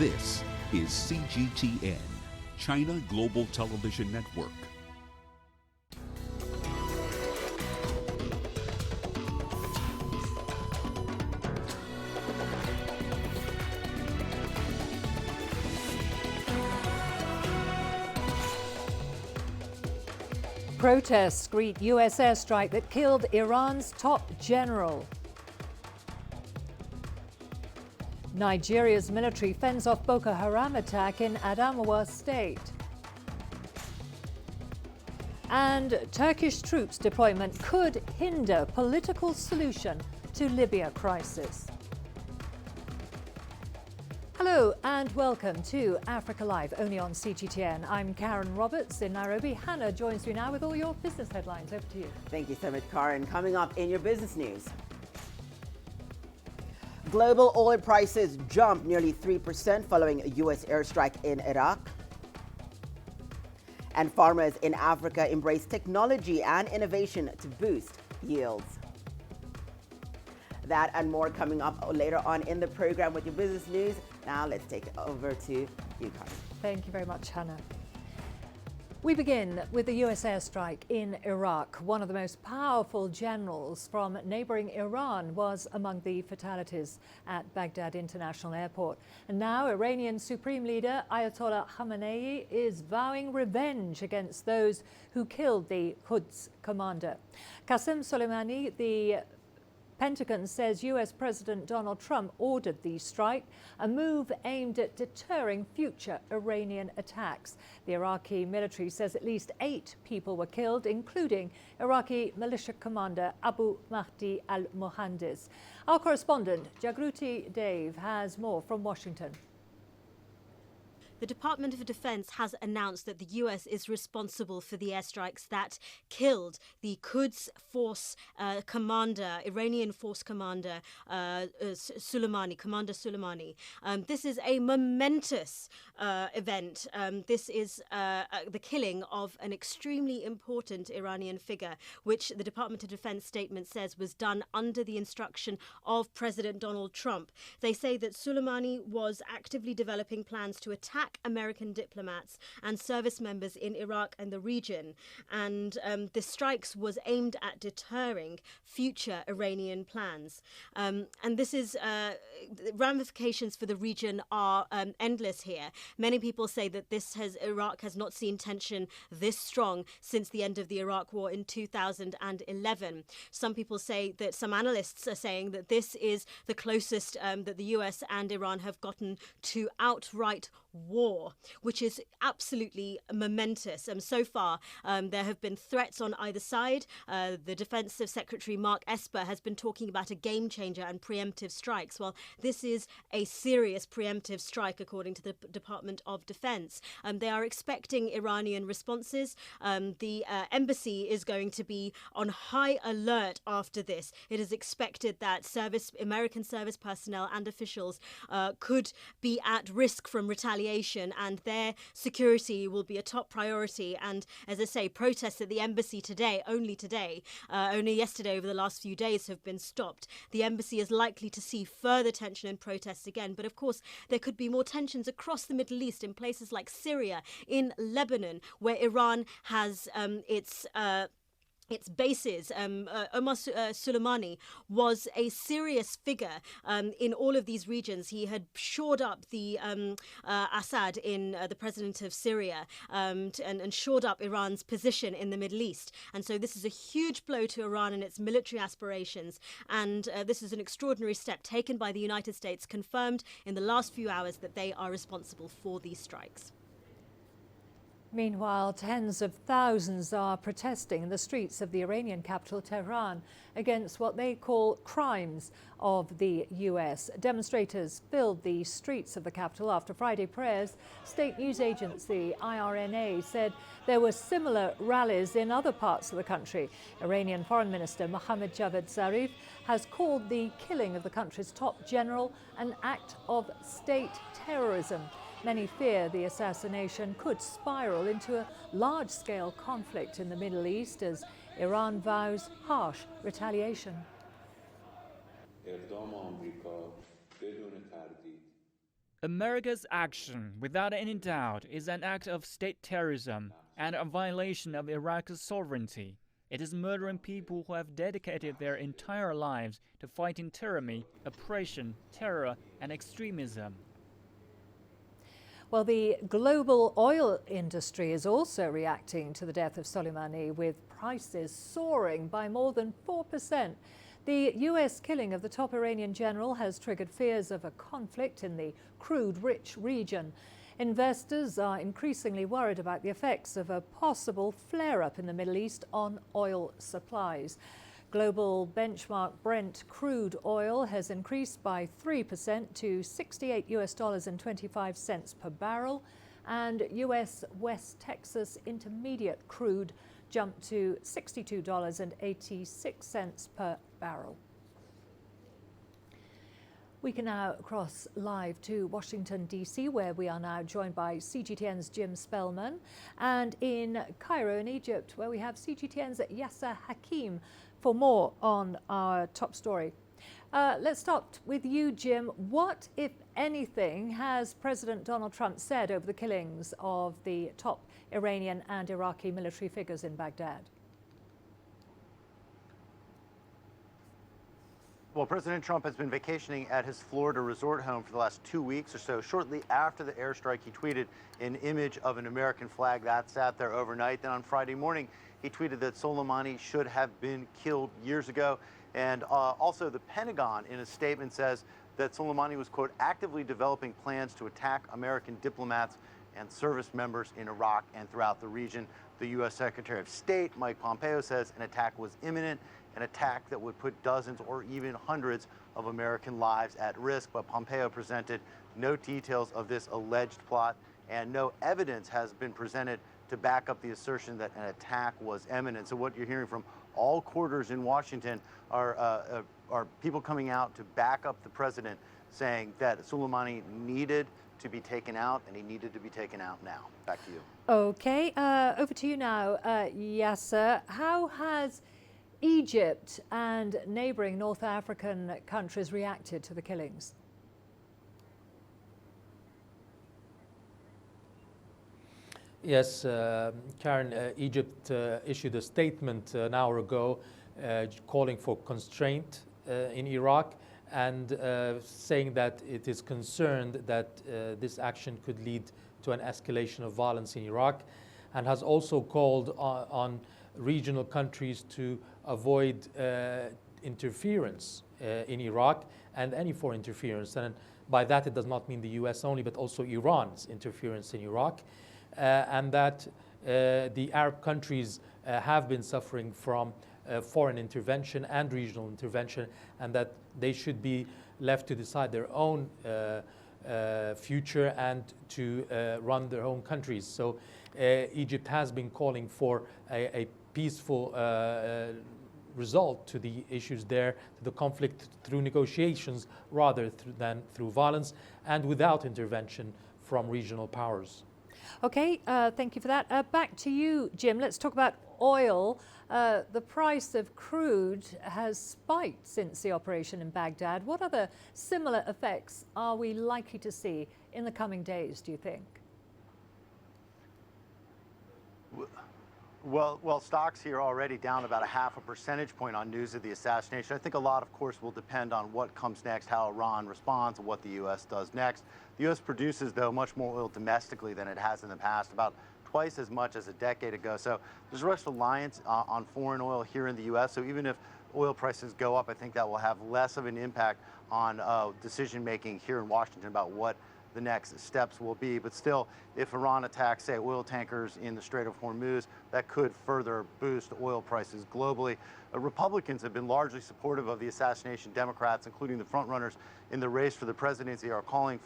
This is CGTN, China Global Television Network. Protests greet U.S. airstrike that killed Iran's top general. Nigeria's military fends off Boko Haram attack in Adamawa state. And Turkish troops deployment could hinder political solution to Libya crisis. Hello and welcome to Africa Live, only on CGTN. I'm Karen Roberts in Nairobi. Hannah joins me now with all your business headlines. Over to you. Thank you so much, Karen. Coming up in your business news. Global oil prices jumped nearly 3% following a U.S. airstrike in Iraq. And farmers in Africa embrace technology and innovation to boost yields. That and more coming up later on in the program with your business news. Now let's take it over to you, Karen. Thank you very much, Hannah. We begin with the U.S. airstrike in Iraq. One of the most powerful generals from neighboring Iran was among the fatalities at Baghdad International Airport. And now Iranian Supreme Leader Ayatollah Khamenei is vowing revenge against those who killed the Quds commander. Qasem Soleimani, the Pentagon says U.S. President Donald Trump ordered the strike, a move aimed at deterring future Iranian attacks. The Iraqi military says at least 8 people were killed, including Iraqi militia commander Abu Mahdi al-Mohandes. Our correspondent, Jagruti Dave, has more from Washington. The Department of Defense has announced that the U.S. is responsible for the airstrikes that killed the Quds force commander, Iranian force commander Soleimani, Commander Soleimani. This is a momentous event. This is the killing of an extremely important Iranian figure, which the Department of Defense statement says was done under the instruction of President Donald Trump. They say that Soleimani was actively developing plans to attack American diplomats and service members in Iraq and the region, and the strikes was aimed at deterring future Iranian plans. And this is ramifications for the region are endless here. Many people say that Iraq has not seen tension this strong since the end of the Iraq War in 2011. Some people say that some analysts are saying that this is the closest that the US and Iran have gotten to outright war, which is absolutely momentous. So far, there have been threats on either side. The Defense Secretary Mark Esper has been talking about a game changer and preemptive strikes. Well, this is a serious preemptive strike, according to the Department of Defense. They are expecting Iranian responses. The embassy is going to be on high alert after this. It is expected that American service personnel and officials could be at risk from retaliation, and their security will be a top priority. And as I say, protests at the embassy only yesterday over the last few days have been stopped. The embassy is likely to see further tension and protests again. But of course, there could be more tensions across the Middle East in places like Syria, in Lebanon, where Iran has its bases. Omar Soleimani was a serious figure in all of these regions. He had shored up the Assad, the president of Syria, and shored up Iran's position in the Middle East. And so this is a huge blow to Iran and its military aspirations. And this is an extraordinary step taken by the United States, confirmed in the last few hours that they are responsible for these strikes. Meanwhile, tens of thousands are protesting in the streets of the Iranian capital, Tehran, against what they call crimes of the U.S. Demonstrators filled the streets of the capital after Friday prayers. State news agency IRNA said there were similar rallies in other parts of the country. Iranian Foreign Minister Mohammad Javad Zarif has called the killing of the country's top general an act of state terrorism. Many fear the assassination could spiral into a large-scale conflict in the Middle East as Iran vows harsh retaliation. America's action, without any doubt, is an act of state terrorism and a violation of Iraq's sovereignty. It is murdering people who have dedicated their entire lives to fighting tyranny, oppression, terror, and extremism. Well, the global oil industry is also reacting to the death of Soleimani, with prices soaring by more than 4%. The US killing of the top Iranian general has triggered fears of a conflict in the crude-rich region. Investors are increasingly worried about the effects of a possible flare-up in the Middle East on oil supplies. Global benchmark Brent crude oil has increased by 3% to $68.25 per barrel, and US West Texas Intermediate crude jumped to $62.86 per barrel. We can now cross live to Washington, D.C., where we are now joined by CGTN's Jim Spellman, and in Cairo, in Egypt, where we have CGTN's Yasser Hakim for more on our top story. Let's start with you, Jim. What, if anything, has President Donald Trump said over the killings of the top Iranian and Iraqi military figures in Baghdad? Well, President Trump has been vacationing at his Florida resort home for the last 2 weeks or so. Shortly after the airstrike, he tweeted an image of an American flag that sat there overnight. Then on Friday morning, he tweeted that Soleimani should have been killed years ago. And also the Pentagon, in a statement, says that Soleimani was, quote, actively developing plans to attack American diplomats and service members in Iraq and throughout the region. The U.S. Secretary of State, Mike Pompeo, says an attack was imminent, an attack that would put dozens or even hundreds of American lives at risk. But Pompeo presented no details of this alleged plot, and no evidence has been presented to back up the assertion that an attack was imminent. So what you're hearing from all quarters in Washington are people coming out to back up the president, saying that Soleimani needed to be taken out, and he needed to be taken out now. Back to you. Okay, over to you now, Yasser. How has Egypt and neighbouring North African countries reacted to the killings? Yes, Karen, Egypt issued a statement an hour ago calling for constraint in Iraq and saying that it is concerned that this action could lead to an escalation of violence in Iraq, and has also called on regional countries to avoid interference in Iraq and any foreign interference. And by that, it does not mean the US only, but also Iran's interference in Iraq. And that the Arab countries have been suffering from foreign intervention and regional intervention, and that they should be left to decide their own future and to run their own countries. So Egypt has been calling for a peaceful result to the issues there, to the conflict, through negotiations rather than through violence, and without intervention from regional powers. Okay, thank you for that. Back to you, Jim. Let's talk about oil. The price of crude has spiked since the operation in Baghdad. What other similar effects are we likely to see in the coming days, do you think? Well, stocks here are already down about 0.5 percentage point on news of the assassination. I think a lot, of course, will depend on what comes next, how Iran responds, and what the U.S. does next. The U.S. produces, though, much more oil domestically than it has in the past, about twice as much as a decade ago. So there's less reliance on foreign oil here in the U.S. So even if oil prices go up, I think that will have less of an impact on decision-making here in Washington about what the next steps will be. But still, if Iran attacks, say, oil tankers in the Strait of Hormuz, that could further boost oil prices globally. Republicans have been largely supportive of the assassination. Democrats, including the frontrunners in the race for the presidency, are calling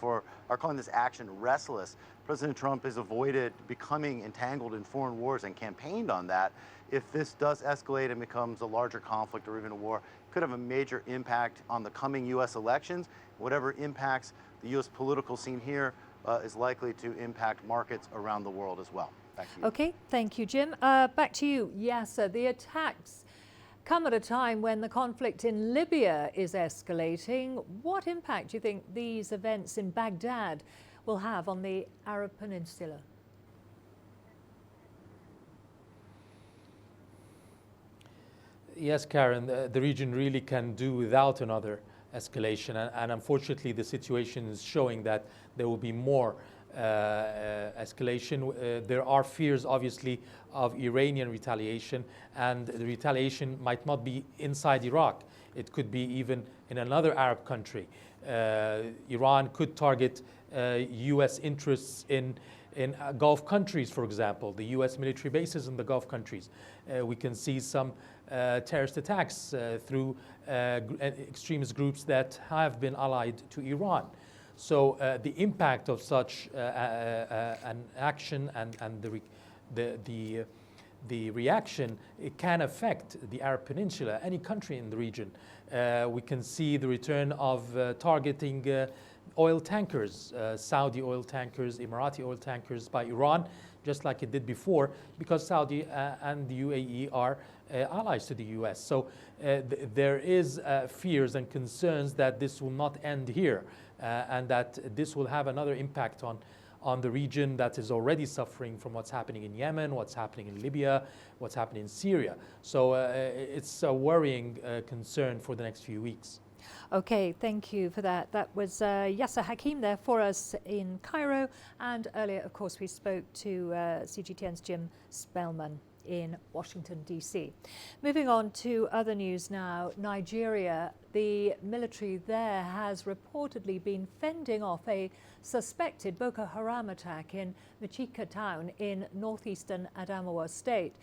this action restless. President Trump has avoided becoming entangled in foreign wars and campaigned on that. If this does escalate and becomes a larger conflict or even a war, it could have a major impact on the coming U.S. elections. Whatever impacts the U.S. political scene here is likely to impact markets around the world as well. Back to you. Okay, thank you, Jim. Back to you, Yasser. The attacks come at a time when the conflict in Libya is escalating. What impact do you think these events in Baghdad will have on the Arab Peninsula? Yes, Karen, the region really can do without another escalation. And unfortunately, the situation is showing that there will be more escalation. There are fears, obviously, of Iranian retaliation, and the retaliation might not be inside Iraq. It could be even in another Arab country. Iran could target U.S. interests in Gulf countries, for example, the U.S. military bases in the Gulf countries. We can see some terrorist attacks through extremist groups that have been allied to Iran. So the impact of such an action and the reaction, it can affect the Arab Peninsula, any country in the region. We can see the return of targeting oil tankers, Saudi oil tankers, Emirati oil tankers by Iran, just like it did before, because Saudi and the UAE are allies to the US. So there is fears and concerns that this will not end here, and that this will have another impact on the region that is already suffering from what's happening in Yemen, what's happening in Libya, what's happening in Syria. So it's a worrying concern for the next few weeks. Okay, thank you for that. That was Yasser Hakim there for us in Cairo. And earlier, of course, we spoke to CGTN's Jim Spellman in Washington, D.C. Moving on to other news now. Nigeria, the military there has reportedly been fending off a suspected Boko Haram attack in Michika town in northeastern Adamawa state.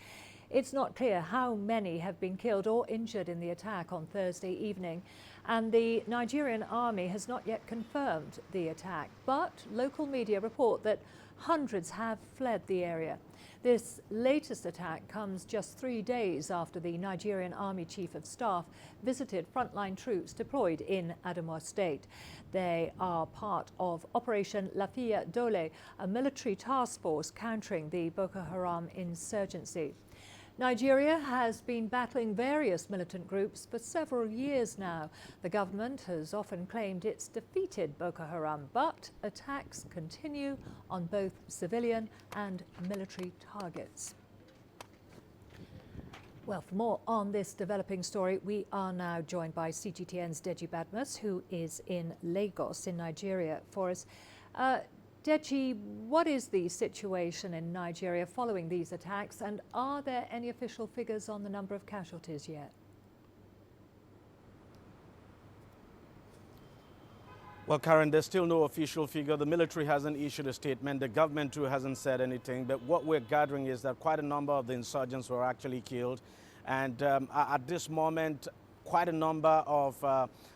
It's not clear how many have been killed or injured in the attack on Thursday evening, and the Nigerian army has not yet confirmed the attack, but local media report that hundreds have fled the area. This latest attack comes just 3 days after the Nigerian Army Chief of Staff visited frontline troops deployed in Adamawa State. They are part of Operation Lafiya Dole, a military task force countering the Boko Haram insurgency. Nigeria has been battling various militant groups for several years now. The government has often claimed it's defeated Boko Haram, but attacks continue on both civilian and military targets. Well, for more on this developing story, we are now joined by CGTN's Deji Badmus, who is in Lagos in Nigeria for us. Deji, what is the situation in Nigeria following these attacks, and are there any official figures on the number of casualties yet? Well, Karen, there's still no official figure. The military hasn't issued a statement. The government, too, hasn't said anything. But what we're gathering is that quite a number of the insurgents were actually killed. And at this moment, quite a number of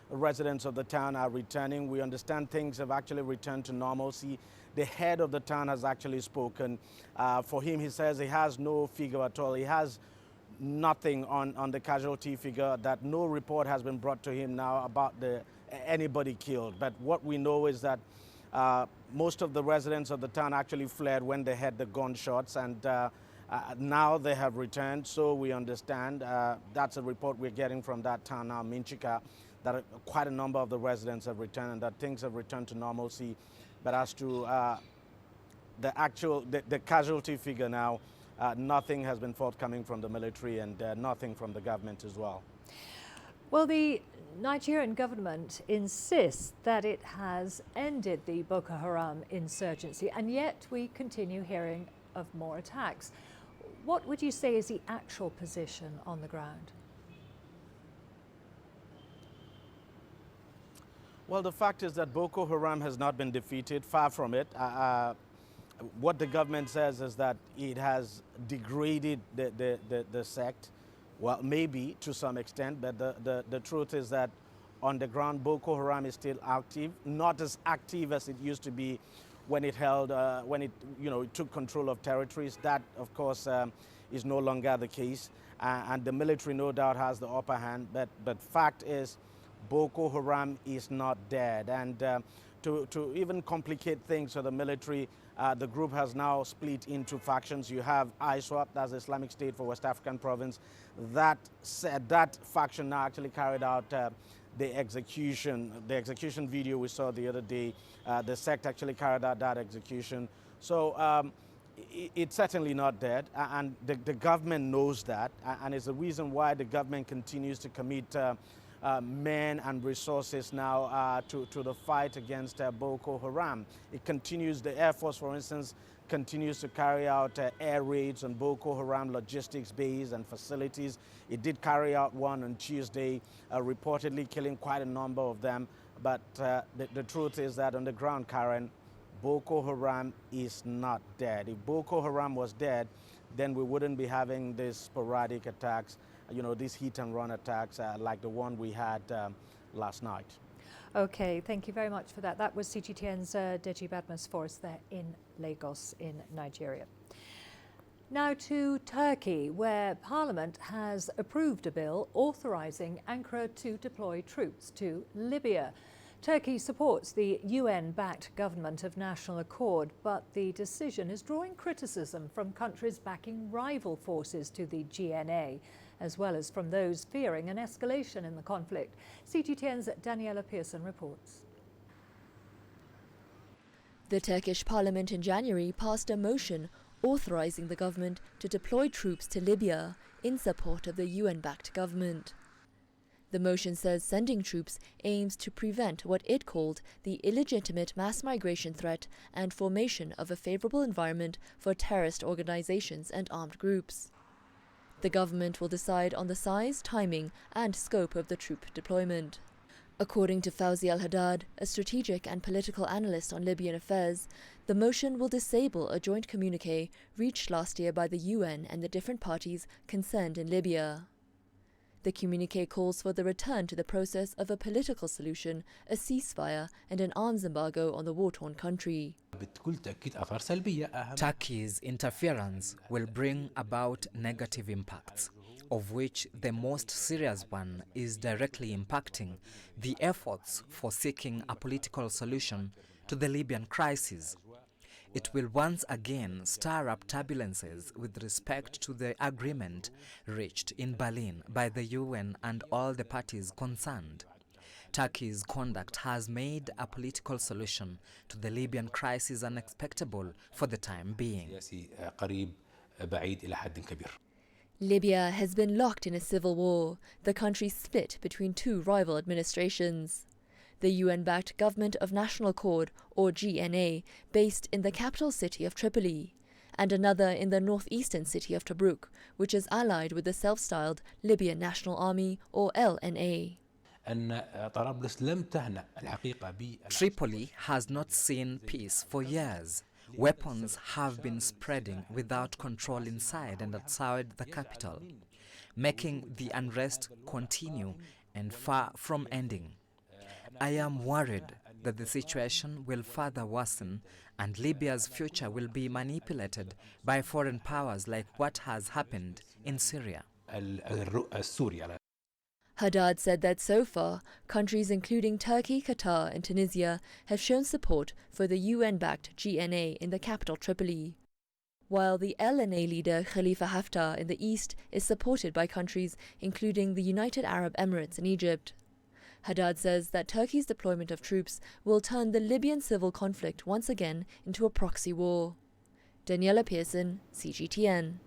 residents of the town are returning. We understand things have actually returned to normalcy. The head of the town has actually spoken. For him, he says he has no figure at all. He has nothing on the casualty figure, that no report has been brought to him now about anybody killed. But what we know is that most of the residents of the town actually fled when they had the gunshots, and now they have returned. So we understand, that's a report we're getting from that town now, Minchika, that quite a number of the residents have returned and that things have returned to normalcy. But as to the casualty figure now, nothing has been forthcoming from the military and nothing from the government as well. Well, the Nigerian government insists that it has ended the Boko Haram insurgency, and yet we continue hearing of more attacks. What would you say is the actual position on the ground? Well, the fact is that Boko Haram has not been defeated, far from it. What the government says is that it has degraded the sect. Well, maybe to some extent, but the truth is that on the ground, Boko Haram is still active, not as active as it used to be when it held, it took control of territories. That, of course, is no longer the case, and the military, no doubt, has the upper hand. But fact is, Boko Haram is not dead, and to even complicate things for the military, The group has now split into factions. You have ISWAP, that's the Islamic State for West African Province. That faction now actually carried out the execution video we saw the other day. The sect actually carried out that execution. So it's certainly not dead, and the government knows that, and it's the reason why the government continues to commit men and resources now to the fight against Boko Haram. It continues, the Air Force, for instance, continues to carry out air raids on Boko Haram logistics bases and facilities. It did carry out one on Tuesday, reportedly killing quite a number of them. But the truth is that on the ground, Karen, Boko Haram is not dead. If Boko Haram was dead, then we wouldn't be having these sporadic attacks, you know, these hit and run attacks like the one we had last night. Okay, thank you very much for that. That was CGTN's Deji Badmus for us there in Lagos in Nigeria. Now to Turkey, where Parliament has approved a bill authorising Ankara to deploy troops to Libya. Turkey supports the UN-backed government of national accord, but the decision is drawing criticism from countries backing rival forces to the GNA, as well as from those fearing an escalation in the conflict. CGTN's Daniela Pearson reports. The Turkish parliament in January passed a motion authorising the government to deploy troops to Libya in support of the UN-backed government. The motion says sending troops aims to prevent what it called the illegitimate mass migration threat and formation of a favourable environment for terrorist organisations and armed groups. The government will decide on the size, timing and scope of the troop deployment. According to Fawzi al-Haddad, a strategic and political analyst on Libyan affairs, the motion will disable a joint communiqué reached last year by the UN and the different parties concerned in Libya. The communiqué calls for the return to the process of a political solution, a ceasefire and an arms embargo on the war-torn country. Turkey's interference will bring about negative impacts, of which the most serious one is directly impacting the efforts for seeking a political solution to the Libyan crisis. It will once again stir up turbulences with respect to the agreement reached in Berlin by the UN and all the parties concerned. Turkey's conduct has made a political solution to the Libyan crisis unexpectable for the time being. Libya has been locked in a civil war, the country split between two rival administrations. The UN-backed Government of National Accord, or GNA, based in the capital city of Tripoli, and another in the northeastern city of Tobruk, which is allied with the self-styled Libyan National Army, or LNA. Tripoli has not seen peace for years. Weapons have been spreading without control inside and outside the capital, making the unrest continue and far from ending. I am worried that the situation will further worsen and Libya's future will be manipulated by foreign powers like what has happened in Syria. Haddad said that so far, countries including Turkey, Qatar and Tunisia have shown support for the UN-backed GNA in the capital Tripoli, while the LNA leader Khalifa Haftar in the east is supported by countries including the United Arab Emirates and Egypt. Haddad says that Turkey's deployment of troops will turn the Libyan civil conflict once again into a proxy war. Daniela Pearson, CGTN.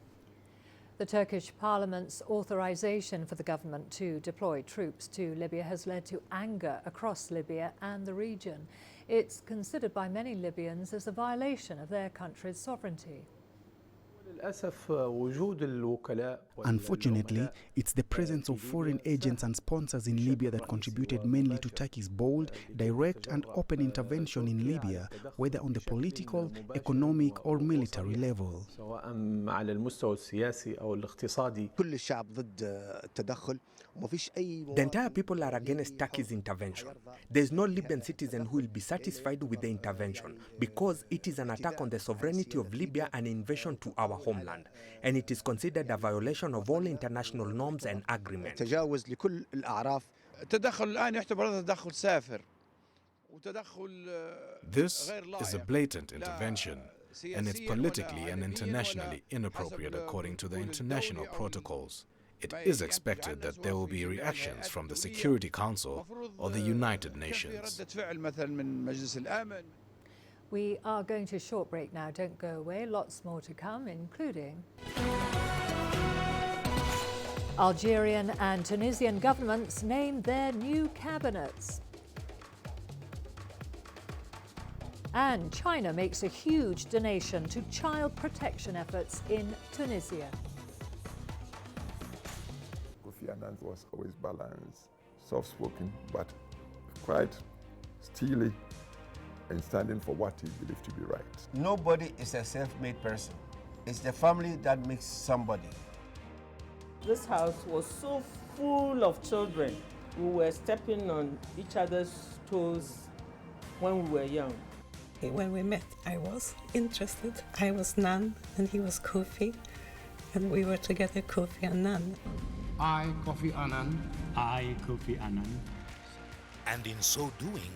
The Turkish Parliament's authorisation for the government to deploy troops to Libya has led to anger across Libya and the region. It's considered by many Libyans as a violation of their country's sovereignty. Unfortunately, it's the presence of foreign agents and sponsors in Libya that contributed mainly to Turkey's bold, direct and open intervention in Libya, whether on the political, economic or military level. The entire people are against Turkey's intervention. There is no Libyan citizen who will be satisfied with the intervention because it is an attack on the sovereignty of Libya and invasion to our homeland, and it is considered a violation of all international norms and agreements. This is a blatant intervention. and it's politically and internationally inappropriate according to the international protocols. It is expected that there will be reactions from the Security Council or the United Nations. We are going to a short break now. Don't go away. Lots more to come, including Algerian and Tunisian governments name their new cabinets. And China makes a huge donation to child protection efforts in Tunisia. Kofi Annan was always balanced, soft-spoken, but quite steely and standing for what he believed to be right. Nobody is a self-made person. It's the family that makes somebody. This house was so full of children. We were stepping on each other's toes when we were young. When we met, I was interested. I was Nan and he was Kofi, and we were together, Kofi and Nan. I, Kofi Annan. I, Kofi Annan. And in so doing,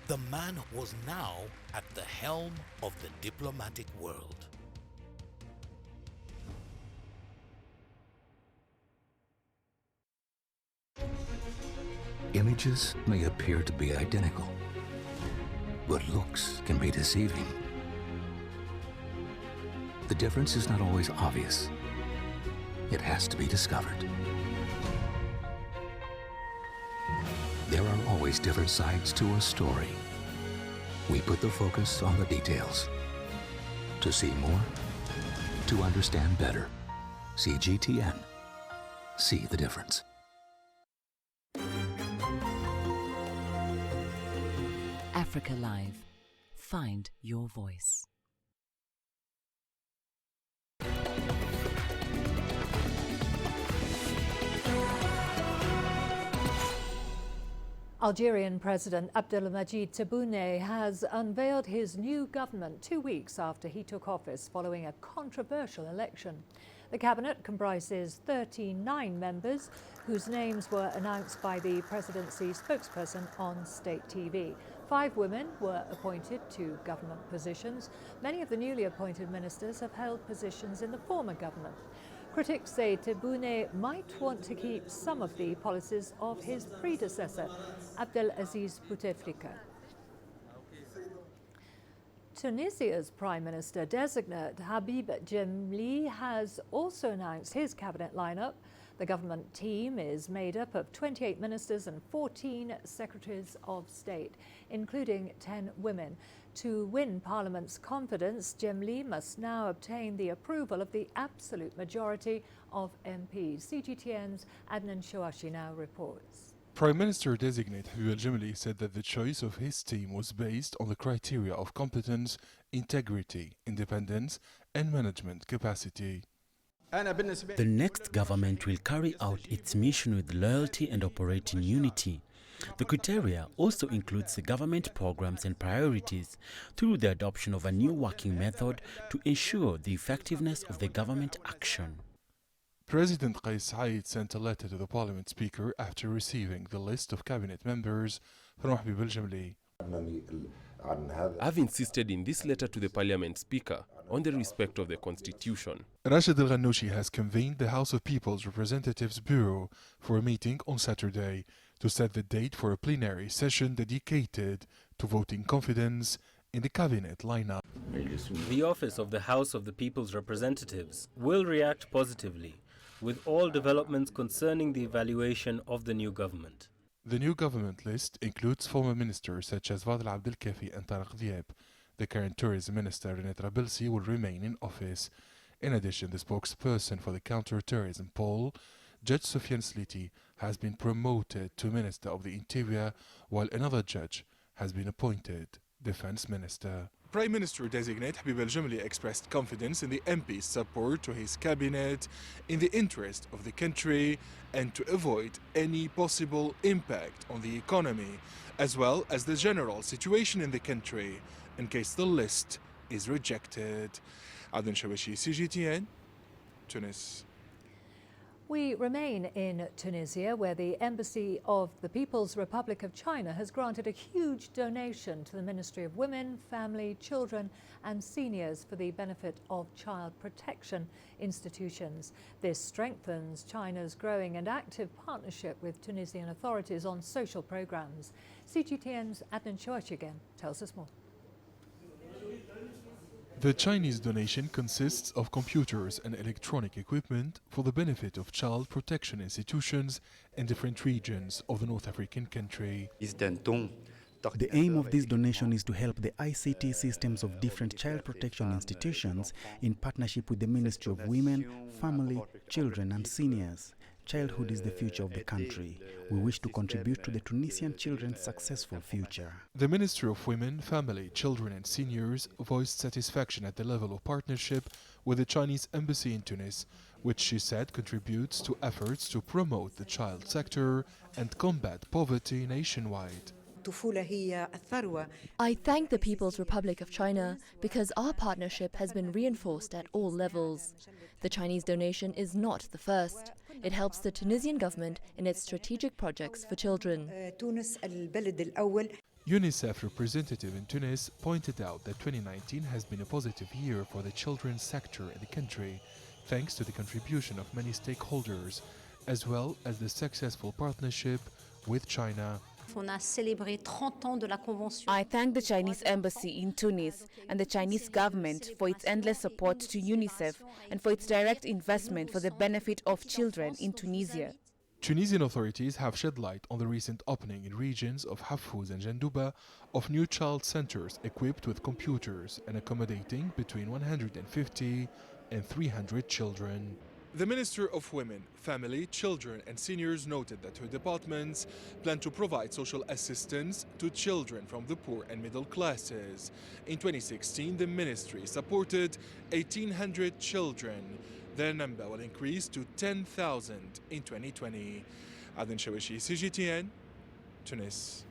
the man was now at the helm of the diplomatic world. Images may appear to be identical, but looks can be deceiving. The difference is not always obvious. It has to be discovered. There are always different sides to a story. We put the focus on the details. To see more, to understand better. CGTN. See the difference. Africa Live. Find your voice. Algerian President Abdelmadjid Tebboune has unveiled his new government 2 weeks after he took office following a controversial election. The cabinet comprises 39 members whose names were announced by the presidency spokesperson on state TV. 5 women were appointed to government positions. Many of the newly appointed ministers have held positions in the former government. Critics say Tebboune might want to keep some of the policies of his predecessor, Abdelaziz Bouteflika. Tunisia's Prime Minister-designate Habib Djemli has also announced his cabinet lineup. The government team is made up of 28 ministers and 14 secretaries of state, including 10 women. To win Parliament's confidence, Djemli must now obtain the approval of the absolute majority of MPs. CGTN's Adnan Shawashi now reports. Prime Minister-designate Habib Djemli said that the choice of his team was based on the criteria of competence, integrity, independence and management capacity. The next government will carry out its mission with loyalty and operate in unity. The criteria also includes the government programs and priorities through the adoption of a new working method to ensure the effectiveness of the government action. President Qais Said sent a letter to the Parliament Speaker after receiving the list of cabinet members from Habib Djemli. I've insisted in this letter to the Parliament Speaker on the respect of the Constitution. Rashid Al-Ghannouchi has convened the House of People's Representatives Bureau for a meeting on Saturday to set the date for a plenary session dedicated to voting confidence in the cabinet lineup. The office of the House of the People's Representatives will react positively with all developments concerning the evaluation of the new government. The new government list includes former ministers such as Fadel Abdelkafi and Tarek Diab. The current tourism minister René Trabelsi will remain in office. In addition, the spokesperson for the counter-terrorism pole, Judge Sofiane Sliti, has been promoted to Minister of the Interior, while another judge has been appointed Defense Minister. Prime Minister-designate Habib Djemli expressed confidence in the MP's support to his cabinet in the interest of the country and to avoid any possible impact on the economy, as well as the general situation in the country, in case the list is rejected. Adnan Shawashi, CGTN, Tunis. We remain in Tunisia, where the Embassy of the People's Republic of China has granted a huge donation to the Ministry of Women, Family, Children and Seniors for the benefit of child protection institutions. This strengthens China's growing and active partnership with Tunisian authorities on social programs. CGTN's Adnan Chouachigan tells us more. The Chinese donation consists of computers and electronic equipment for the benefit of child protection institutions in different regions of the North African country. The aim of this donation is to help the ICT systems of different child protection institutions in partnership with the Ministry of Women, Family, Children and Seniors. Childhood is the future of the country. We wish to contribute to the Tunisian children's successful future. The Ministry of Women, Family, Children and Seniors voiced satisfaction at the level of partnership with the Chinese embassy in Tunis, which she said contributes to efforts to promote the child sector and combat poverty nationwide. I thank the People's Republic of China because our partnership has been reinforced at all levels. The Chinese donation is not the first. It helps the Tunisian government in its strategic projects for children. UNICEF representative in Tunis pointed out that 2019 has been a positive year for the children's sector in the country, thanks to the contribution of many stakeholders, as well as the successful partnership with China. I thank the Chinese embassy in Tunis and the Chinese government for its endless support to UNICEF and for its direct investment for the benefit of children in Tunisia. Tunisian authorities have shed light on the recent opening in regions of Hafhouz and Jandouba of new child centers equipped with computers and accommodating between 150 and 300 children. The Minister of Women, Family, Children and Seniors noted that her departments plan to provide social assistance to children from the poor and middle classes. In 2016, the ministry supported 1,800 children. Their number will increase to 10,000 in 2020. Adnan Chouachigan, CGTN, Tunis.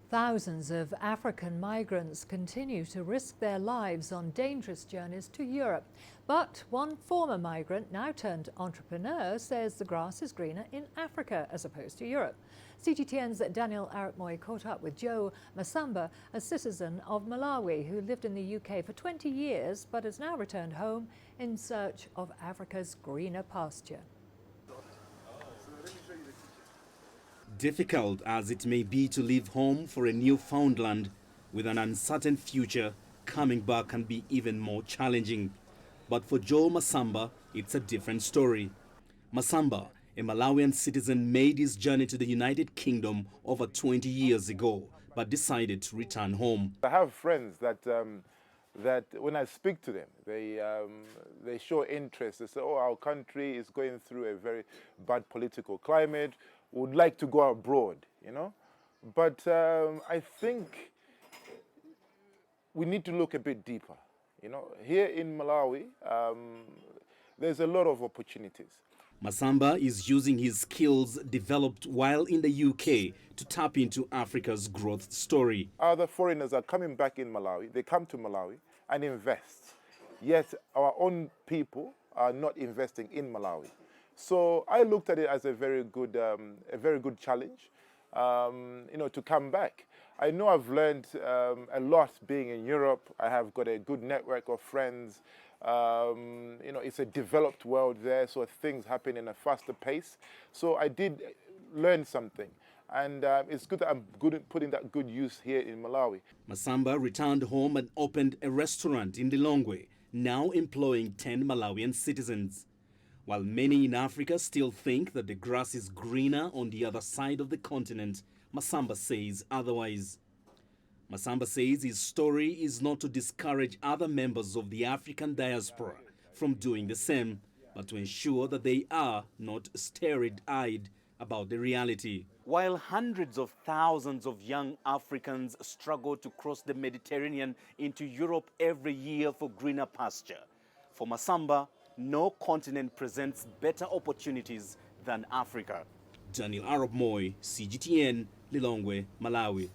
Thousands of African migrants continue to risk their lives on dangerous journeys to Europe. But one former migrant, now turned entrepreneur, says the grass is greener in Africa as opposed to Europe. CGTN's Daniel Arakmoy caught up with Joe Masamba, a citizen of Malawi who lived in the UK for 20 years but has now returned home in search of Africa's greener pasture. Difficult as it may be to leave home for a Newfoundland with an uncertain future, coming back can be even more challenging. But for Joe Masamba, it's a different story. Masamba, a Malawian citizen, made his journey to the United Kingdom over 20 years ago, but decided to return home. I have friends that when I speak to them, they show interest. They say, oh, our country is going through a very bad political climate. Would like to go abroad, you know. But I think we need to look a bit deeper. You know, here in Malawi, there's a lot of opportunities. Masamba is using his skills developed while in the UK to tap into Africa's growth story. Other foreigners are coming back in Malawi. They come to Malawi and invest. Yet our own people are not investing in Malawi. So I looked at it as a very good challenge, you know, to come back. I know I've learned a lot being in Europe. I have got a good network of friends. You know, it's a developed world there, so things happen in a faster pace. So I did learn something, and it's good that I'm putting that good use here in Malawi. Masamba returned home and opened a restaurant in Lilongwe, now employing 10 Malawian citizens. While many in Africa still think that the grass is greener on the other side of the continent, Masamba says otherwise. Masamba says his story is not to discourage other members of the African diaspora from doing the same, but to ensure that they are not starry-eyed about the reality. While hundreds of thousands of young Africans struggle to cross the Mediterranean into Europe every year for greener pasture, for Masamba, no continent presents better opportunities than Africa. Daniel Arakmoy, CGTN, Lilongwe, Malawi.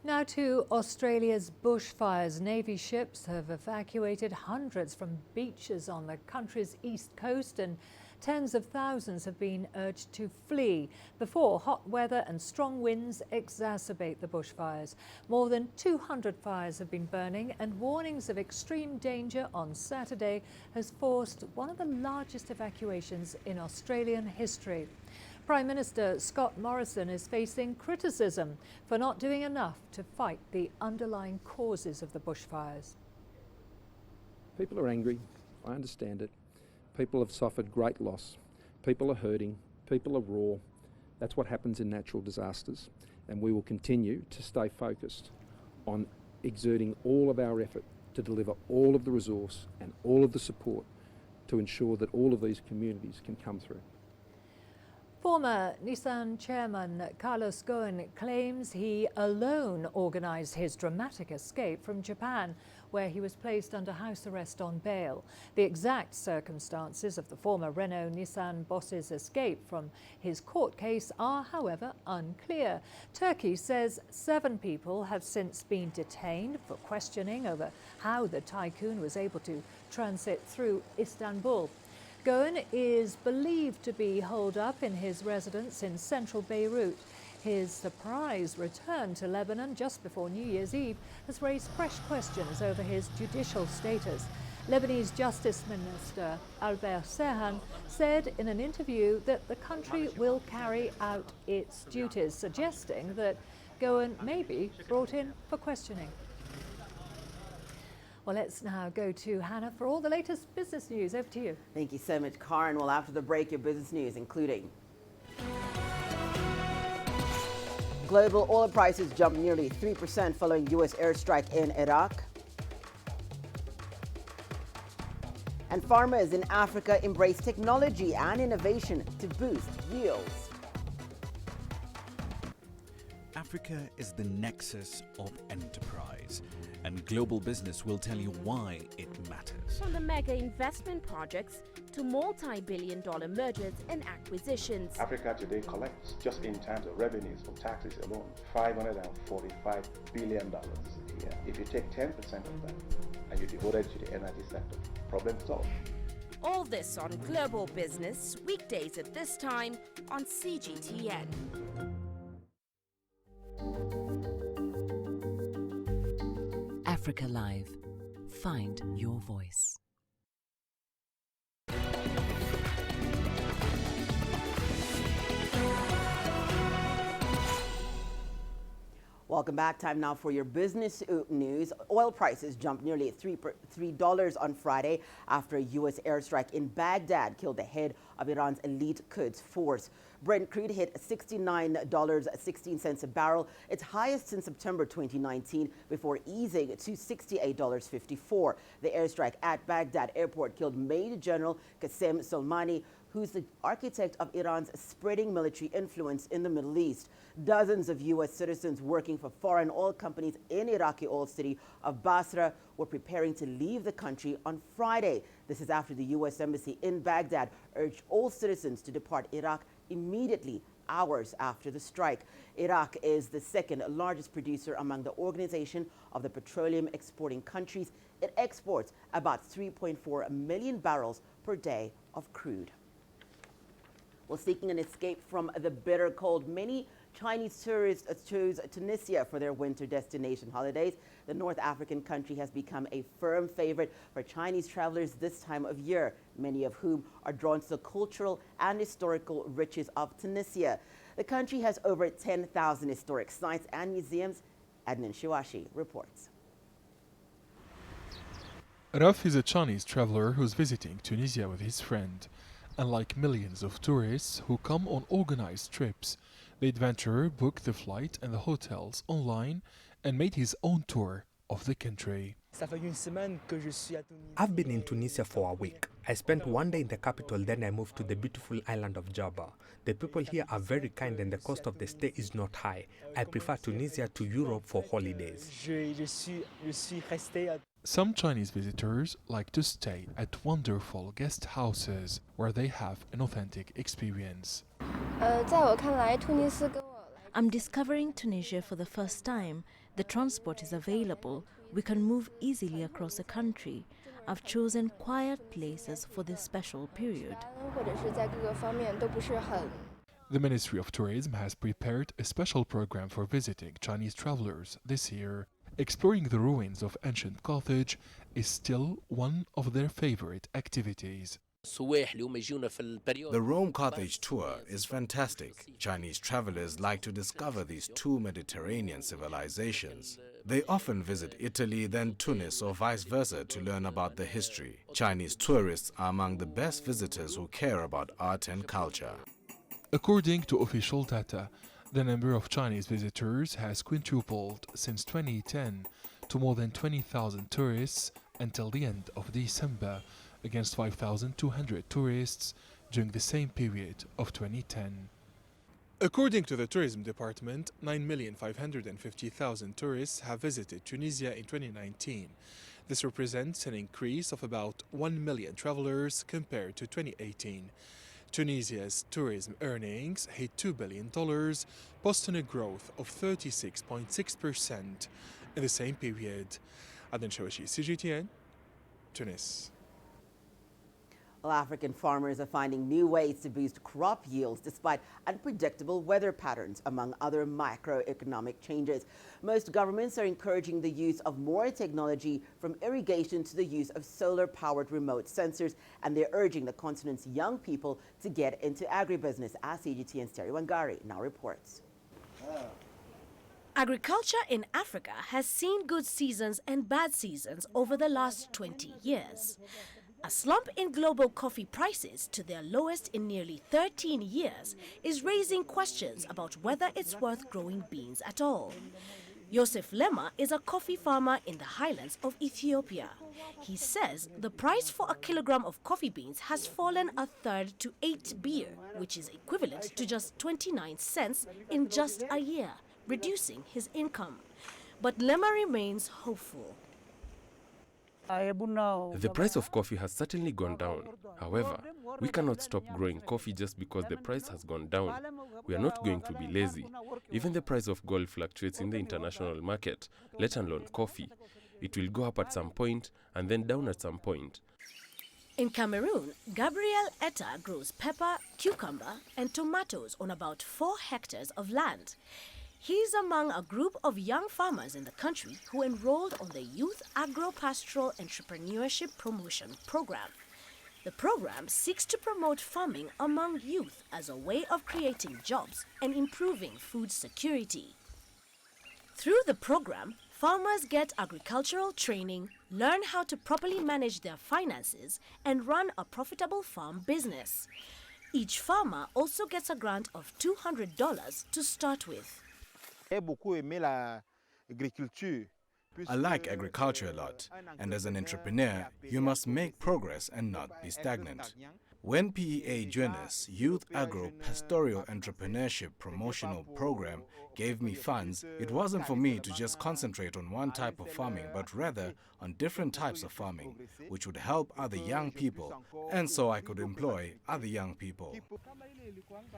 Now to Australia's bushfires. Navy ships have evacuated hundreds from beaches on the country's east coast and Tens of thousands have been urged to flee before hot weather and strong winds exacerbate the bushfires. More than 200 fires have been burning, and warnings of extreme danger on Saturday has forced one of the largest evacuations in Australian history. Prime Minister Scott Morrison is facing criticism for not doing enough to fight the underlying causes of the bushfires. People are angry, I understand it. People have suffered great loss. People are hurting, people are raw. That's what happens in natural disasters, and we will continue to stay focused on exerting all of our effort to deliver all of the resource and all of the support to ensure that all of these communities can come through. Former Nissan chairman Carlos Ghosn claims he alone organised his dramatic escape from Japan, where he was placed under house arrest on bail. The exact circumstances of the former Renault-Nissan boss's escape from his court case are, however, unclear. Turkey says 7 people have since been detained for questioning over how the tycoon was able to transit through Istanbul. Ghosn is believed to be holed up in his residence in central Beirut. His surprise return to Lebanon just before New Year's Eve has raised fresh questions over his judicial status. Lebanese Justice Minister Albert Serhan said in an interview that the country will carry out its duties, suggesting that Ghosn may be brought in for questioning. Well, let's now go to Hannah for all the latest business news. Over to you. Thank you so much, Karen. Well, after the break, your business news, including global oil prices jumped nearly 3% following U.S. airstrike in Iraq. And farmers in Africa embrace technology and innovation to boost yields. Africa is the nexus of enterprise, and global business will tell you why it matters. From the mega investment projects to multi-billion-dollar mergers and acquisitions. Africa today collects, just in terms of revenues from taxes alone, $545 billion a year. If you take 10% of that and you devote it to the energy sector, problem solved. All this on Global Business, weekdays at this time on CGTN. Africa Live. Find your voice. Welcome back. Time now for your business news. Oil prices jumped nearly $3 on Friday after a U.S. airstrike in Baghdad killed the head of Iran's elite Quds force. Brent crude hit $69.16 a barrel, its highest since September 2019, before easing to $68.54. The airstrike at Baghdad airport killed Major General Qasem Soleimani, who's the architect of Iran's spreading military influence in the Middle East. Dozens of U.S. citizens working for foreign oil companies in Iraqi oil city of Basra were preparing to leave the country on Friday. This is after the U.S. Embassy in Baghdad urged all citizens to depart Iraq immediately, hours after the strike. Iraq is the second largest producer among the Organization of the Petroleum Exporting Countries. It exports about 3.4 million barrels per day of crude. Well, seeking an escape from the bitter cold, many Chinese tourists chose Tunisia for their winter destination holidays. The North African country has become a firm favorite for Chinese travelers this time of year, many of whom are drawn to the cultural and historical riches of Tunisia. The country has over 10,000 historic sites and museums. Adnan Shiwashi reports. Raf is a Chinese traveler who's visiting Tunisia with his friend. Unlike millions of tourists who come on organized trips, the adventurer booked the flight and the hotels online and made his own tour of the country. I've been in Tunisia for a week. I spent one day in the capital, then I moved to the beautiful island of Jabba. The people here are very kind and the cost of the stay is not high. I prefer Tunisia to Europe for holidays. Some Chinese visitors like to stay at wonderful guest houses where they have an authentic experience. I'm discovering Tunisia for the first time. The transport is available. We can move easily across the country. I've chosen quiet places for this special period. The Ministry of Tourism has prepared a special program for visiting Chinese travelers this year. Exploring the ruins of ancient Carthage is still one of their favorite activities. The Rome-Carthage tour is fantastic. Chinese travelers like to discover these two Mediterranean civilizations. They often visit Italy, then Tunis or vice versa to learn about the history. Chinese tourists are among the best visitors who care about art and culture. According to official data, the number of Chinese visitors has quintupled since 2010 to more than 20,000 tourists until the end of December, against 5,200 tourists during the same period of 2010. According to the Tourism Department, 9,550,000 tourists have visited Tunisia in 2019. This represents an increase of about 1 million travelers compared to 2018. Tunisia's tourism earnings hit $2 billion, posting a growth of 36.6% in the same period. Aden Shawashi, CGTN, Tunis. Well, African farmers are finding new ways to boost crop yields despite unpredictable weather patterns, among other microeconomic changes. Most governments are encouraging the use of more technology, from irrigation to the use of solar-powered remote sensors, and they're urging the continent's young people to get into agribusiness, as CGTN's Terry Wangari now reports. Agriculture in Africa has seen good seasons and bad seasons over the last 20 years. A slump in global coffee prices to their lowest in nearly 13 years is raising questions about whether it's worth growing beans at all. Yosef Lema is a coffee farmer in the highlands of Ethiopia. He says the price for a kilogram of coffee beans has fallen a third to 8 birr, which is equivalent to just 29 cents in just a year, reducing his income. But Lema remains hopeful. The price of coffee has certainly gone down. However, we cannot stop growing coffee just because the price has gone down. We are not going to be lazy. Even the price of gold fluctuates in the international market, let alone coffee. It will go up at some point and then down at some point. In Cameroon, Gabriel Etta grows pepper, cucumber, and tomatoes on about 4 hectares of land. He's among a group of young farmers in the country who enrolled on the Youth Agro-Pastoral Entrepreneurship Promotion Program. The program seeks to promote farming among youth as a way of creating jobs and improving food security. Through the program, farmers get agricultural training, learn how to properly manage their finances, and run a profitable farm business. Each farmer also gets a grant of $200 to start with. I like agriculture a lot, and as an entrepreneur, you must make progress and not be stagnant. When PEA joined us, Youth Agro-Pastoral Entrepreneurship Promotional Program gave me funds, it wasn't for me to just concentrate on one type of farming, but rather on different types of farming, which would help other young people, and so I could employ other young people.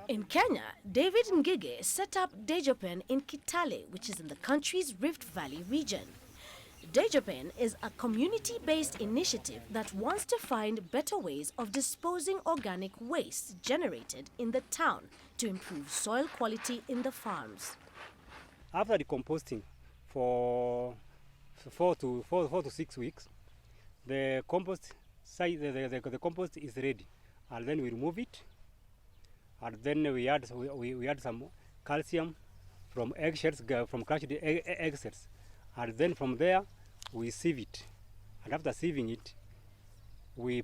In Kenya, David Ngige set up Dejopen in Kitale, which is in the country's Rift Valley region. Dejopen is a community-based initiative that wants to find better ways of disposing organic waste generated in the town to improve soil quality in the farms. After the composting for 4 to 6 weeks, the compost is ready, and then we remove it, and then we add some calcium from eggshells, from crushed eggshells, and then from there we sieve it, and after sieving it, we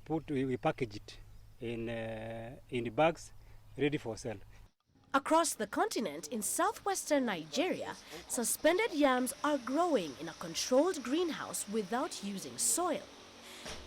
package it in the bags ready for sale. Across the continent in southwestern Nigeria, suspended yams are growing in a controlled greenhouse without using soil.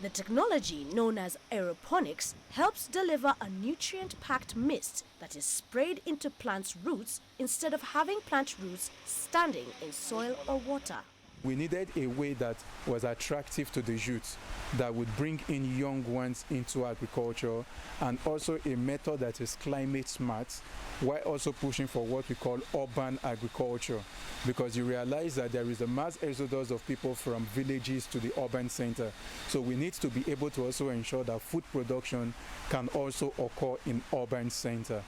The technology, known as aeroponics, helps deliver a nutrient-packed mist that is sprayed into plants' roots instead of having plant roots standing in soil or water. We needed a way that was attractive to the youth, that would bring in young ones into agriculture, and also a method that is climate smart, while also pushing for what we call urban agriculture, because you realize that there is a mass exodus of people from villages to the urban center. So we need to be able to also ensure that food production can also occur in urban center.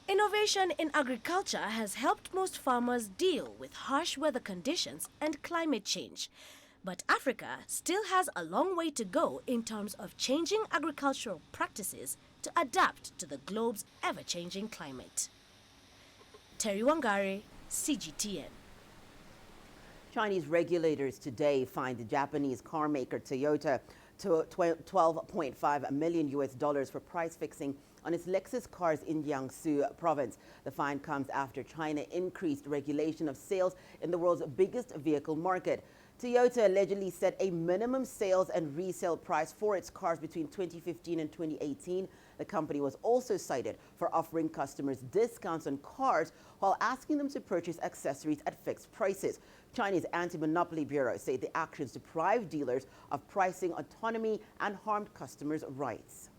Innovation in agriculture has helped most farmers deal with harsh weather conditions and climate change. But Africa still has a long way to go in terms of changing agricultural practices to adapt to the globe's ever-changing climate. Terry Wangari, CGTN. Chinese regulators today fined the Japanese car maker Toyota to $12.5 million for price fixing on its Lexus cars in Jiangsu province. The fine comes after China increased regulation of sales in the world's biggest vehicle market. Toyota allegedly set a minimum sales and resale price for its cars between 2015 and 2018. The company was also cited for offering customers discounts on cars while asking them to purchase accessories at fixed prices. Chinese Anti-Monopoly Bureau say the actions deprived dealers of pricing autonomy and harmed customers' rights.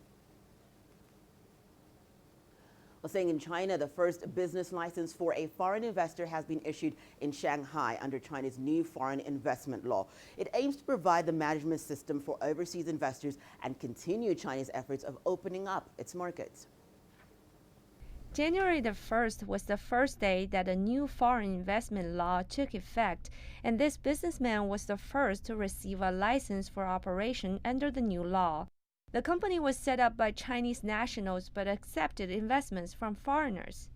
Well, saying in China, the first business license for a foreign investor has been issued in Shanghai under China's new foreign investment law. It aims to provide the management system for overseas investors and continue China's efforts of opening up its markets. January the 1st was the first day that a new foreign investment law took effect, and this businessman was the first to receive a license for operation under the new law. The company was set up by Chinese nationals but accepted investments from foreigners.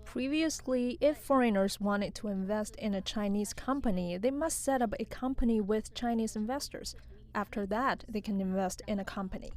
Previously, if foreigners wanted to invest in a Chinese company, they must set up a company with Chinese investors. After that, they can invest in a company.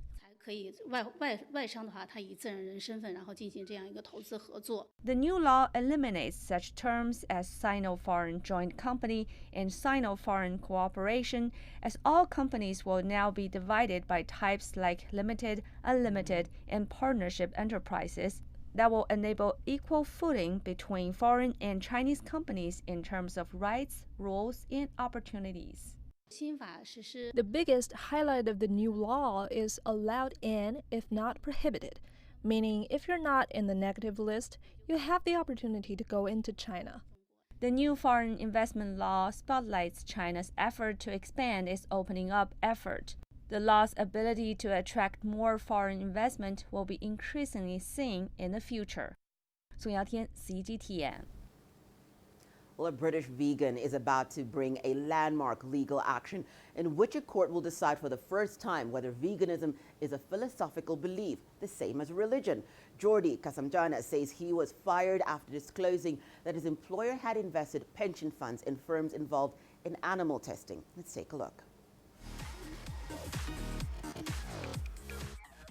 The new law eliminates such terms as Sino-Foreign Joint Company and Sino-Foreign Cooperation, as all companies will now be divided by types like limited, unlimited, and partnership enterprises that will enable equal footing between foreign and Chinese companies in terms of rights, rules, and opportunities. The biggest highlight of the new law is allowed in, if not prohibited, meaning if you're not in the negative list, you have the opportunity to go into China. The new foreign investment law spotlights China's effort to expand its opening up effort. The law's ability to attract more foreign investment will be increasingly seen in the future. Song Yaotian, CGTN. Well, a British vegan is about to bring a landmark legal action in which a court will decide for the first time whether veganism is a philosophical belief, the same as religion. Jordi Kasamjana says he was fired after disclosing that his employer had invested pension funds in firms involved in animal testing. Let's take a look.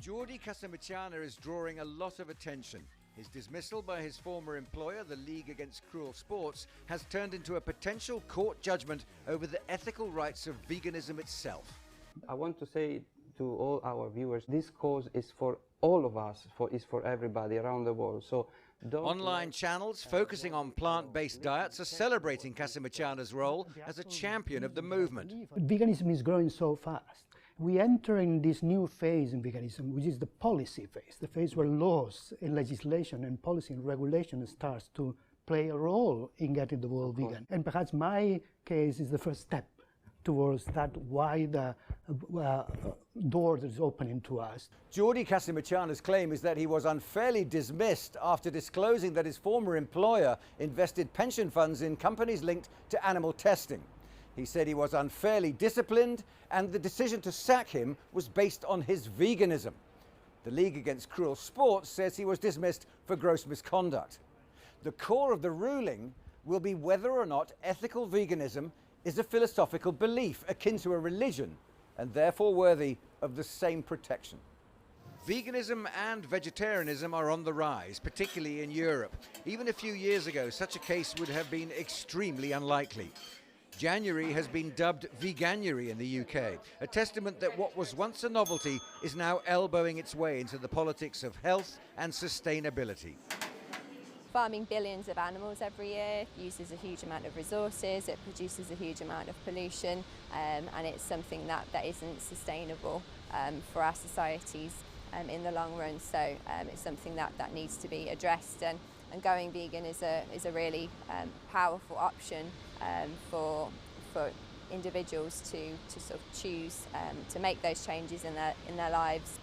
Jordi Kasamjana is drawing a lot of attention. His dismissal by his former employer, the League Against Cruel Sports, has turned into a potential court judgment over the ethical rights of veganism itself. I want to say to all our viewers, this cause is for all of us, is for everybody around the world. So online channels focusing on plant-based diets are celebrating Kasamjana's role as a champion of the movement. Veganism is growing so fast. We enter in this new phase in veganism, which is the policy phase, the phase where laws and legislation and policy and regulation starts to play a role in getting the world vegan. And perhaps my case is the first step towards that wide door that is opening to us. Jordi Kasamjana's claim is that he was unfairly dismissed after disclosing that his former employer invested pension funds in companies linked to animal testing. He said he was unfairly disciplined and the decision to sack him was based on his veganism. The League Against Cruel Sports says he was dismissed for gross misconduct. The core of the ruling will be whether or not ethical veganism is a philosophical belief akin to a religion and therefore worthy of the same protection. Veganism and vegetarianism are on the rise, particularly in Europe. Even a few years ago, such a case would have been extremely unlikely. January has been dubbed Veganuary in the UK, a testament that what was once a novelty is now elbowing its way into the politics of health and sustainability. farming billions of animals every year uses a huge amount of resources, it produces a huge amount of pollution, and it's something that isn't sustainable for our societies in the long run. So it's something that needs to be addressed, and going vegan is a really powerful option for individuals to sort of choose to make those changes in their lives.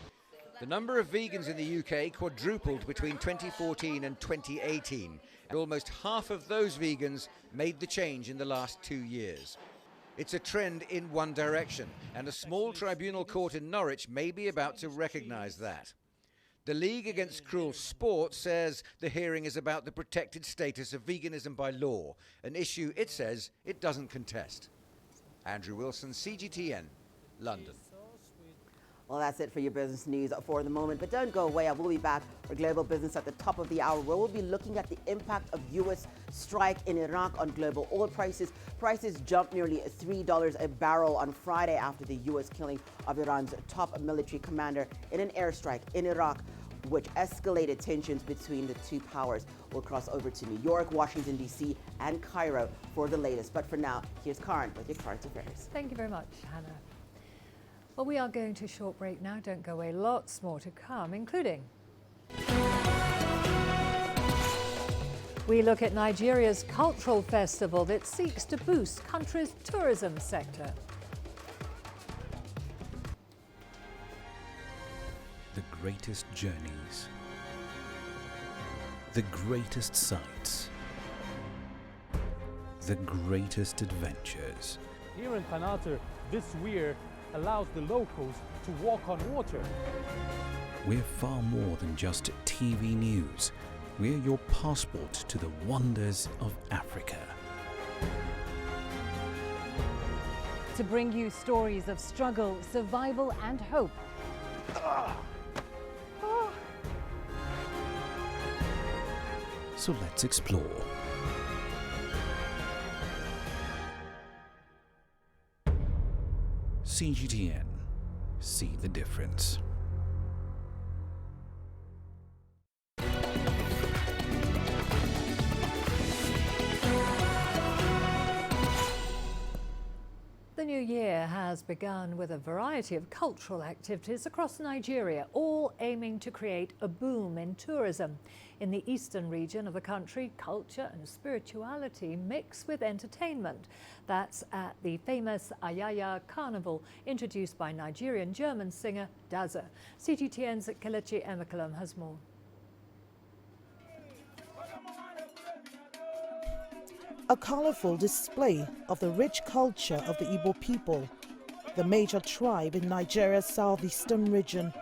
The number of vegans in the UK quadrupled between 2014 and 2018. And almost half of those vegans made the change in the last 2 years. It's a trend in one direction, and a small tribunal court in Norwich may be about to recognise that. The League Against Cruel Sport says the hearing is about the protected status of veganism by law, an issue it says it doesn't contest. Andrew Wilson, CGTN, London. Well, that's it for your business news for the moment. But don't go away. I will be back for Global Business at the top of the hour, where we'll be looking at the impact of U.S. strike in Iraq on global oil prices. Prices jumped nearly $3 a barrel on Friday after the U.S. killing of Iran's top military commander in an airstrike in Iraq, which escalated tensions between the two powers. We'll cross over to New York, Washington, D.C., and Cairo for the latest. But for now, here's Karen with your current affairs. Thank you very much, Hannah. Well, we are going to a short break now. Don't go away. Lots more to come, including we look at Nigeria's cultural festival that seeks to boost country's tourism sector. The greatest journeys, the greatest sights, the greatest adventures. Here in Qanater, this weir allows the locals to walk on water. We're far more than just TV news. We're your passport to the wonders of Africa. To bring you stories of struggle, survival, and hope. So let's explore. CGTN. See the difference. The new year has begun with a variety of cultural activities across Nigeria, all aiming to create a boom in tourism. In the eastern region of the country, culture and spirituality mix with entertainment. That's at the famous Ayaya Carnival, introduced by Nigerian-German singer Daza. CGTN's Kelechi Emekalam has more. A colourful display of the rich culture of the Igbo people, the major tribe in Nigeria's southeastern region.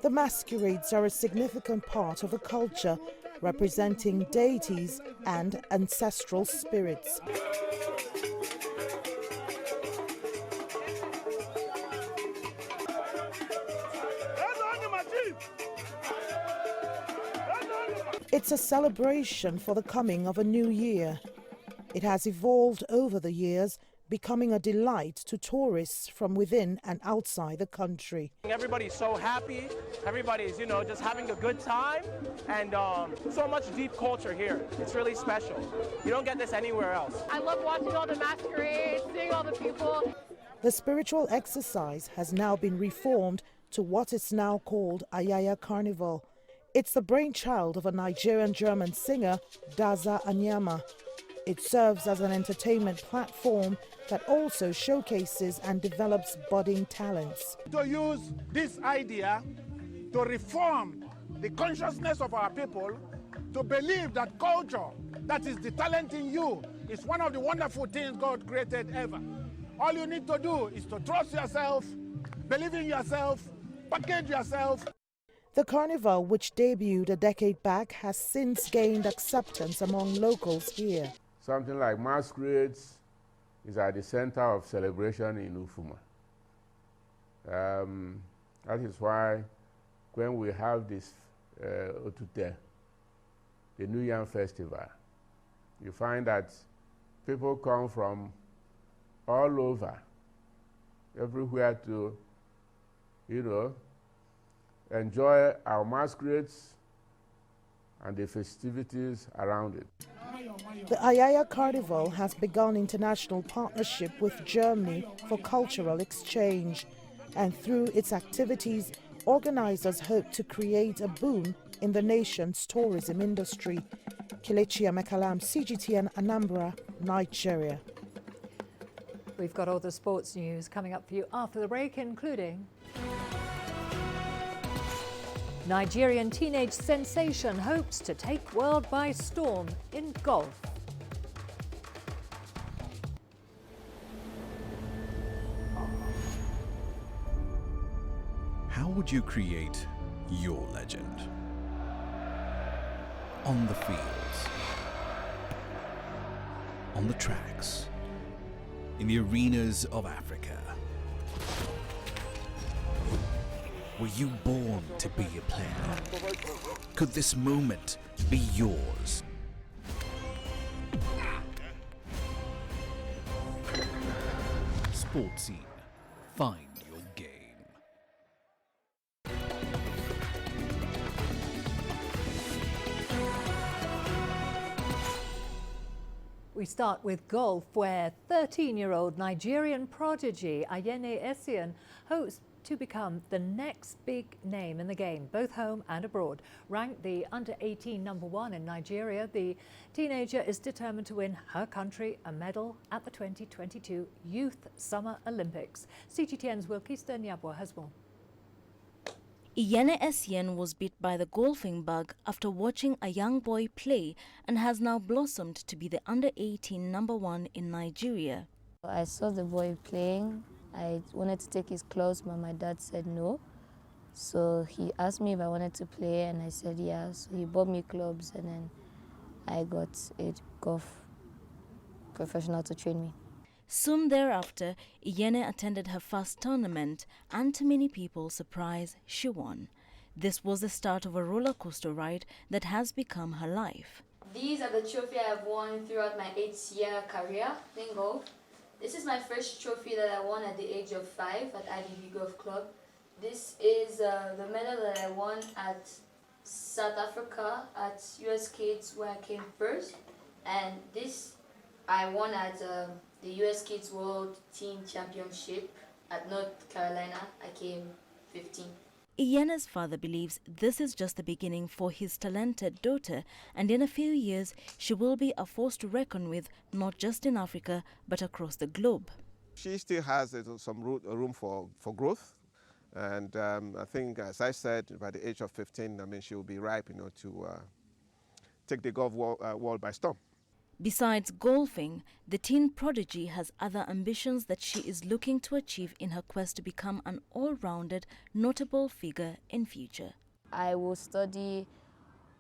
The masquerades are a significant part of the culture, representing deities and ancestral spirits. It's a celebration for the coming of a new year. It has evolved over the years, becoming a delight to tourists from within and outside the country. Everybody's so happy, everybody's, just having a good time, and so much deep culture here. It's really special. You don't get this anywhere else. I love watching all the masquerades, seeing all the people. The spiritual exercise has now been reformed to what is now called Ayaya Carnival. It's the brainchild of a Nigerian-German singer, Daza Anyama. It serves as an entertainment platform that also showcases and develops budding talents. To use this idea to reform the consciousness of our people, to believe that culture, that is the talent in you, is one of the wonderful things God created ever. All you need to do is to trust yourself, believe in yourself, package yourself. The carnival, which debuted a decade back, has since gained acceptance among locals here. Something like masquerades is at the center of celebration in Ufuma. That is why when we have this Otute, the New Yam Festival, you find that people come from all over, everywhere to, enjoy our masquerades and the festivities around it. The Ayaya Carnival has begun international partnership with Germany for cultural exchange, and through its activities, organizers hope to create a boom in the nation's tourism industry. Kelechi Amekalam, CGTN, Anambra, Nigeria. We've got all the sports news coming up for you after the break, including Nigerian teenage sensation hopes to take world by storm in golf. How would you create your legend? On the fields, on the tracks, in the arenas of Africa. Were you born to be a player? Could this moment be yours? Sports Scene. Find your game. We start with golf, where 13-year-old Nigerian prodigy Ayene Essien hopes to become the next big name in the game, both home and abroad. Ranked the under-18 #1 in Nigeria, the teenager is determined to win her country a medal at the 2022 Youth Summer Olympics. CGTN's Wilkista Nyabwa has more. Ayene Essien was bit by the golfing bug after watching a young boy play and has now blossomed to be the under-18 #1 in Nigeria. I saw the boy playing. I wanted to take his clubs, but my dad said no. So he asked me if I wanted to play, and I said yeah. So he bought me clubs, and then I got a golf professional to train me. Soon thereafter, Ayene attended her first tournament, and to many people's surprise, she won. This was the start of a roller coaster ride that has become her life. These are the trophies I have won throughout my 8-year career playing golf. This is my first trophy that I won at the age of 5 at IDB Golf Club. This is the medal that I won at South Africa at US Kids, where I came first. And this I won at the US Kids World Team Championship at North Carolina. I came 15. Ayene's father believes this is just the beginning for his talented daughter, and in a few years she will be a force to reckon with, not just in Africa but across the globe. She still has some room for growth, and I think, as I said, by the age of 15, I mean, she will be ripe, to take the golf world by storm. Besides golfing, the teen prodigy has other ambitions that she is looking to achieve in her quest to become an all-rounded, notable figure in future. I will study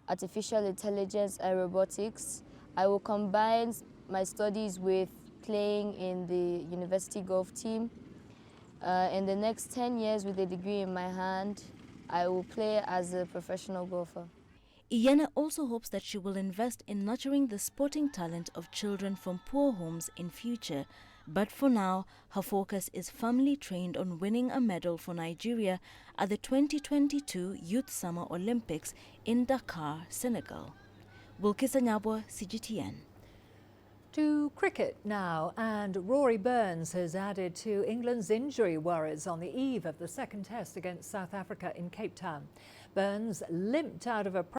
artificial intelligence and robotics. I will combine my studies with playing in the university golf team. In the next 10 years, with a degree in my hand, I will play as a professional golfer. Ayene also hopes that she will invest in nurturing the sporting talent of children from poor homes in future. But for now, her focus is firmly trained on winning a medal for Nigeria at the 2022 Youth Summer Olympics in Dakar, Senegal. Wilkisa Nyabwa, CGTN. To cricket now, and Rory Burns has added to England's injury worries on the eve of the second test against South Africa in Cape Town. Burns limped out of a